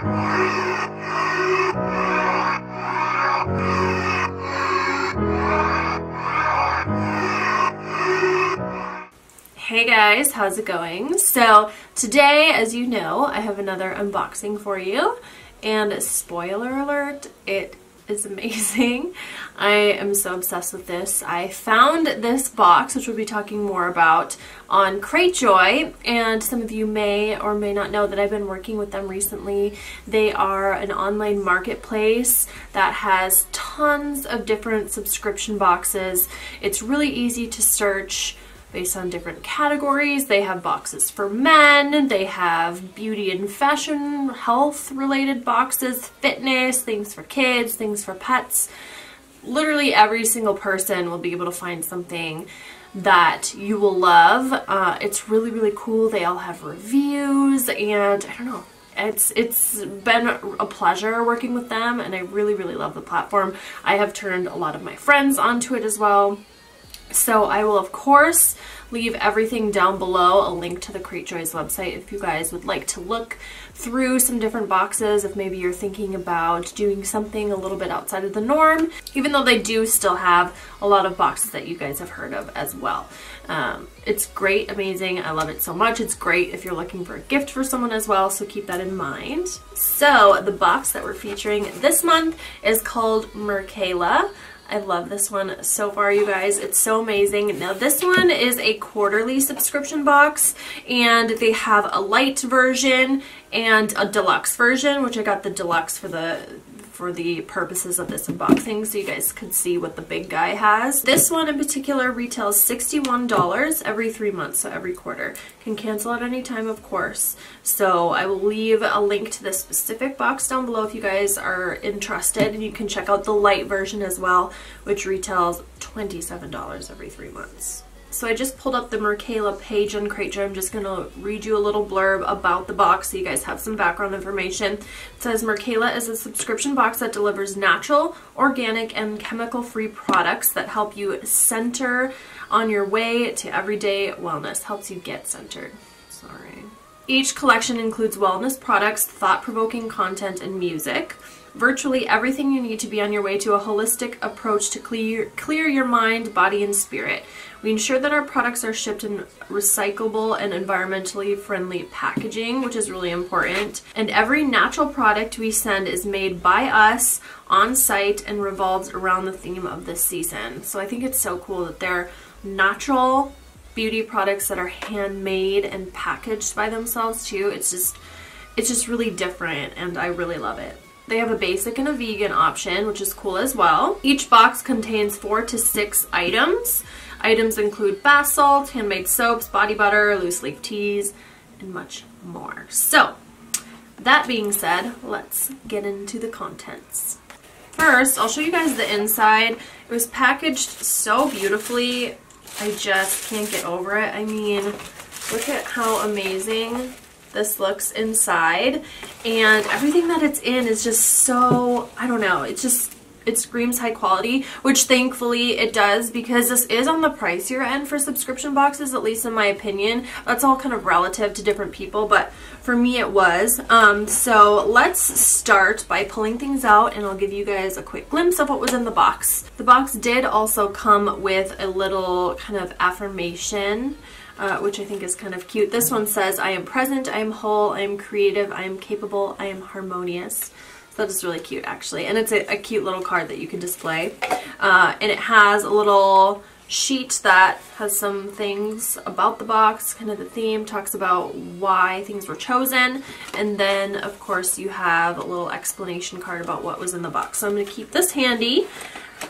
Hey guys, how's it going? So today, as you know, I have another unboxing for you, and spoiler alert, it is amazing. I am so obsessed with this. I found this box, which we'll be talking more about, on Cratejoy, and some of you may or may not know that I've been working with them recently. They are an online marketplace that has tons of different subscription boxes. It's really easy to search based on different categories. They have boxes for men, they have beauty and fashion, health related boxes, fitness, things for kids, things for pets. Literally every single person will be able to find something that you will love. It's really, really cool. They all have reviews, and I don't know. It's been a pleasure working with them, and I really, really love the platform. I have turned a lot of my friends onto it as well. So I will, of course, leave everything down below, a link to the Cratejoy's website if you guys would like to look through some different boxes, if maybe you're thinking about doing something a little bit outside of the norm, even though they do still have a lot of boxes that you guys have heard of as well. It's great, amazing, I love it so much. It's great if you're looking for a gift for someone as well, so keep that in mind. So the box that we're featuring this month is called Merkaela. I love this one so far, you guys. It's so amazing. Now this one is a quarterly subscription box, and they have a light version and a deluxe version, which I got the deluxe for the purposes of this unboxing, so you guys could see what the big guy has. This one in particular retails $61 every 3 months, so every quarter. Can cancel at any time, of course. So I will leave a link to this specific box down below if you guys are interested, and you can check out the light version as well, which retails $27 every 3 months. So I just pulled up the Merkaela page on Cratejoy. I'm just going to read you a little blurb about the box so you guys have some background information. It says, Merkaela is a subscription box that delivers natural, organic, and chemical-free products that help you center on your way to everyday wellness. Helps you get centered. Sorry. Each collection includes wellness products, thought-provoking content, and music. Virtually everything you need to be on your way to a holistic approach to clear your mind, body, and spirit. We ensure that our products are shipped in recyclable and environmentally friendly packaging, which is really important. And every natural product we send is made by us on site and revolves around the theme of this season. So I think it's so cool that they're natural beauty products that are handmade and packaged by themselves too. It's just really different, and I really love it. They have a basic and a vegan option, which is cool as well. Each box contains 4 to 6 items. Items include bath salts, handmade soaps, body butter, loose leaf teas, and much more. So, that being said, let's get into the contents. First, I'll show you guys the inside. It was packaged so beautifully. I just can't get over it. I mean, look at how amazing this looks inside, and everything that it's in is just so, I don't know, it screams high quality, which thankfully it does, because this is on the pricier end for subscription boxes, at least in my opinion. That's all kind of relative to different people, but for me it was. So let's start by pulling things out, and I'll give you guys a quick glimpse of what was in the box. The box did also come with a little kind of affirmation, which I think is kind of cute. This one says, I am present, I am whole, I am creative, I am capable, I am harmonious. So that is really cute, actually. And it's a cute little card that you can display. And it has a little sheet that has some things about the box, kind of the theme, talks about why things were chosen. And then, of course, you have a little explanation card about what was in the box. So I'm going to keep this handy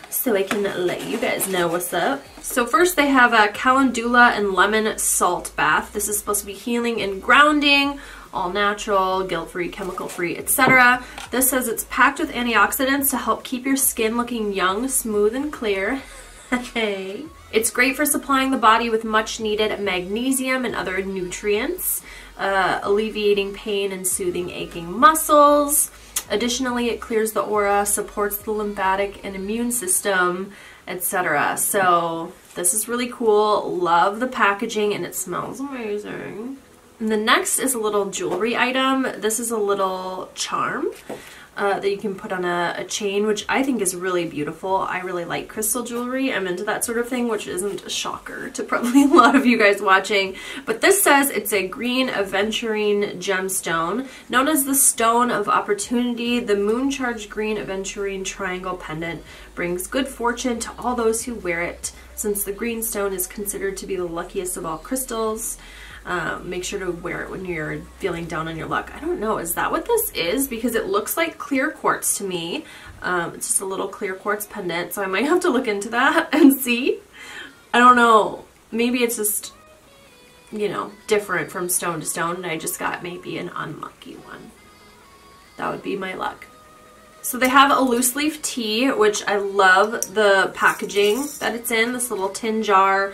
so I can let you guys know what's up. So first they have a calendula and lemon salt bath. This is supposed to be healing and grounding, all natural, guilt-free, chemical-free, etc. This says it's packed with antioxidants to help keep your skin looking young, smooth, and clear. Hey. It's great for supplying the body with much needed magnesium and other nutrients, alleviating pain and soothing aching muscles. Additionally, it clears the aura, supports the lymphatic and immune system, etc. So this is really cool. Love the packaging, and it smells amazing. And the next is a little jewelry item. This is a little charm that you can put on a chain, which I think is really beautiful. I really like crystal jewelry. I'm into that sort of thing, which isn't a shocker to probably a lot of you guys watching. But this says it's a green aventurine gemstone. Known as the Stone of Opportunity, the moon-charged green aventurine triangle pendant brings good fortune to all those who wear it. Since the green stone is considered to be the luckiest of all crystals, make sure to wear it when you're feeling down on your luck. I don't know, is that what this is? Because it looks like clear quartz to me. It's just a little clear quartz pendant, so I might have to look into that and see. I don't know. Maybe it's just, you know, different from stone to stone, and I just got maybe an unlucky one. That would be my luck. So they have a loose leaf tea, which I love the packaging that it's in, this little tin jar.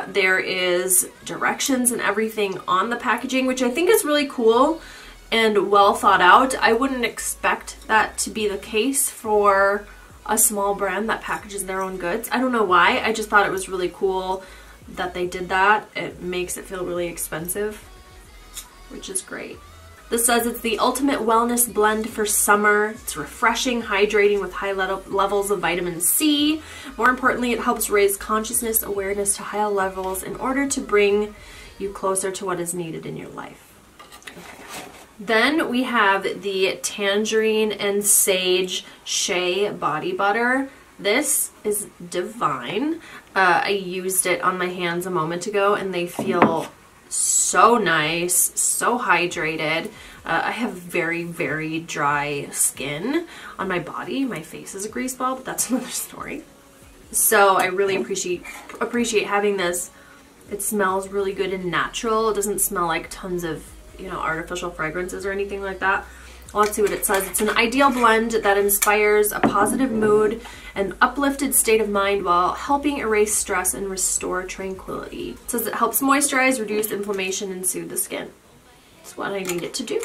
There is directions and everything on the packaging, which I think is really cool and well thought out. I wouldn't expect that to be the case for a small brand that packages their own goods. I don't know why. I just thought it was really cool that they did that. It makes it feel really expensive, which is great. This says it's the ultimate wellness blend for summer. It's refreshing, hydrating with high levels of vitamin C. More importantly, it helps raise consciousness awareness to high levels in order to bring you closer to what is needed in your life. Okay. Then we have the Tangerine and Sage Shea Body Butter. This is divine. I used it on my hands a moment ago and they feel so nice, so hydrated. I have very, very dry skin on my body. My face is a grease ball, but that's another story. So I really appreciate having this. It smells really good and natural. It doesn't smell like tons of, you know, artificial fragrances or anything like that. Well, let's see what it says. It's an ideal blend that inspires a positive mood and uplifted state of mind while helping erase stress and restore tranquility. It says it helps moisturize, reduce inflammation, and soothe the skin. That's what I need it to do.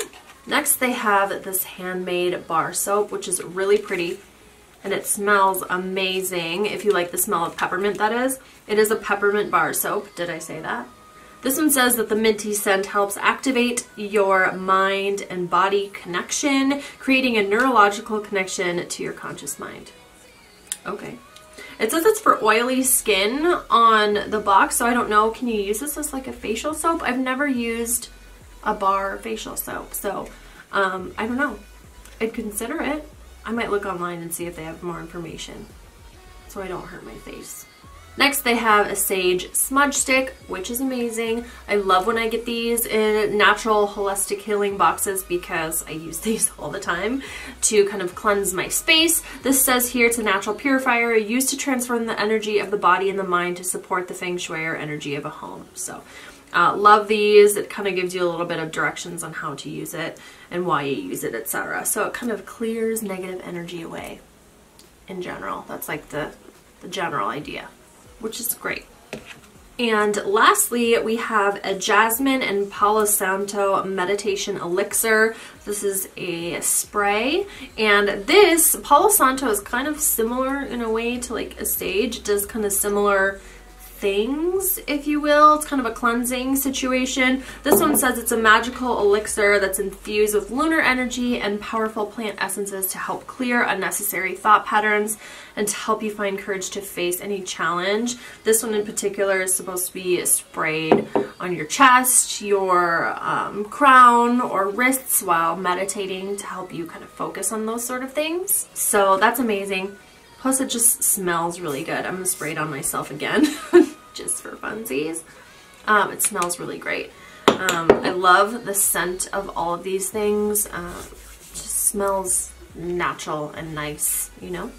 Next, they have this Handmade bar soap, which is really pretty, and it smells amazing. If you like the smell of peppermint, that is. It is a peppermint bar soap. Did I say that? This one says that the minty scent helps activate your mind and body connection, creating a neurological connection to your conscious mind. Okay. It says it's for oily skin on the box, so I don't know. Can you use this as like a facial soap? I've never used a bar facial soap, so I don't know. I'd consider it. I might look online and see if they have more information so I don't hurt my face. Next, they have a Sage Smudge Stick, which is amazing. I love when I get these in natural holistic healing boxes because I use these all the time to kind of cleanse my space. This says here it's a natural purifier used to transform the energy of the body and the mind to support the feng shui or energy of a home. So love these. It kind of gives you a little bit of directions on how to use it and why you use it, etc. So it kind of clears negative energy away in general. That's like the general idea, which is great. And lastly, we have a Jasmine and Palo Santo Meditation Elixir. This is a spray, and this Palo Santo is kind of similar in a way to like a sage. It does kind of similar things, if you will. It's kind of a cleansing situation. This one says it's a magical elixir that's infused with lunar energy and powerful plant essences to help clear unnecessary thought patterns and to help you find courage to face any challenge. This one in particular is supposed to be sprayed on your chest, your crown, or wrists while meditating to help you kind of focus on those sort of things. So that's amazing. Plus it just smells really good. I'm gonna spray it on myself again just for funsies. It smells really great. I love the scent of all of these things. It just smells natural and nice, you know?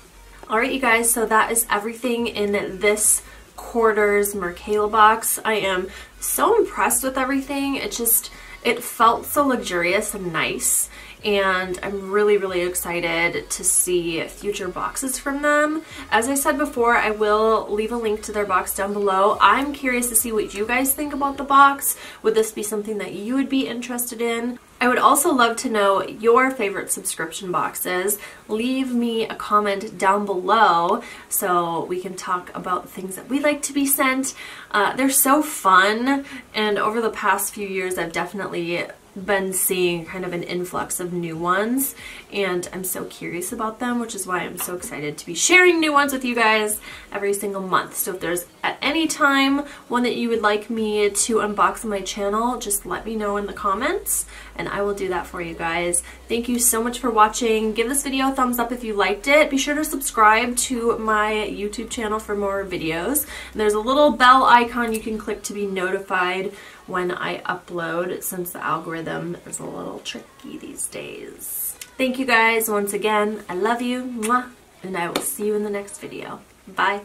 All right, you guys, so that is everything in this quarter's Merkaela box. I am so impressed with everything. It felt so luxurious and nice, and I'm really, really excited to see future boxes from them. As I said before, I will leave a link to their box down below. I'm curious to see what you guys think about the box. Would this be something that you would be interested in? I would also love to know your favorite subscription boxes. Leave me a comment down below so we can talk about things that we like to be sent. They're so fun, and over the past few years I've definitely been seeing kind of an influx of new ones, and I'm so curious about them, which is why I'm so excited to be sharing new ones with you guys every single month. So if there's at any time one that you would like me to unbox on my channel, just let me know in the comments and I will do that for you guys. Thank you so much for watching. Give this video a thumbs up if you liked it. Be sure to subscribe to my YouTube channel for more videos. And there's a little bell icon you can click to be notified when I upload, since the algorithm is a little tricky these days. Thank you guys once again. I love you, mwah, and I will see you in the next video. Bye.